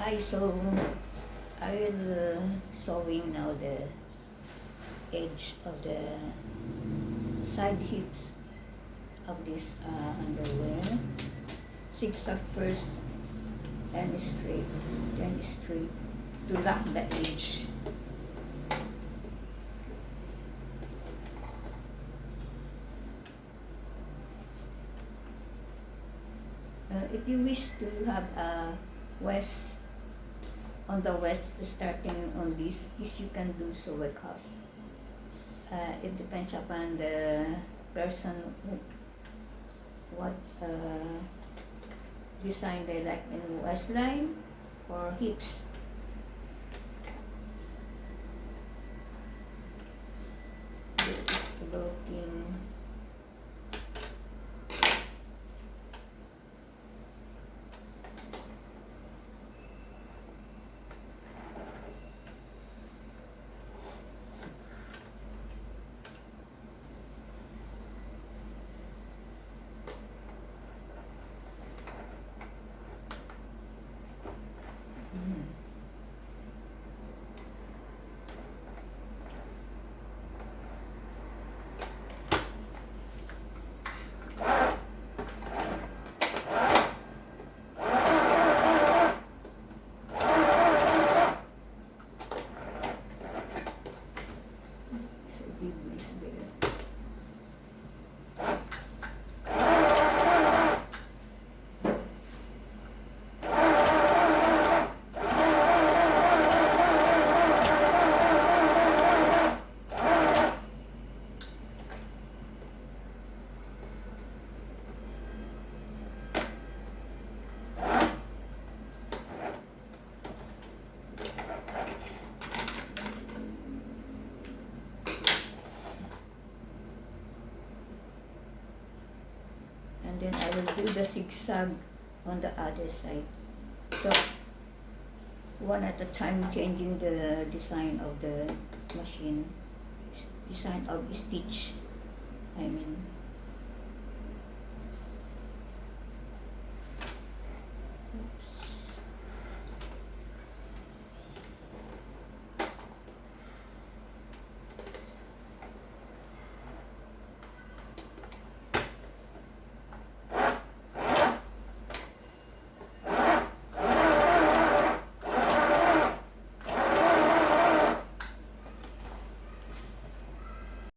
Hi, so I will sewing now the edge of the side hips of this underwear. Zigzag first and straight, then straight to lock the edge. If you wish to have a west on the west starting on this, you can do so because it depends upon the person what design they like in waistline or hips. Looking so deep is there. And then I will do the zigzag on the other side. So one at a time, changing the design of the machine, design of stitch, I mean.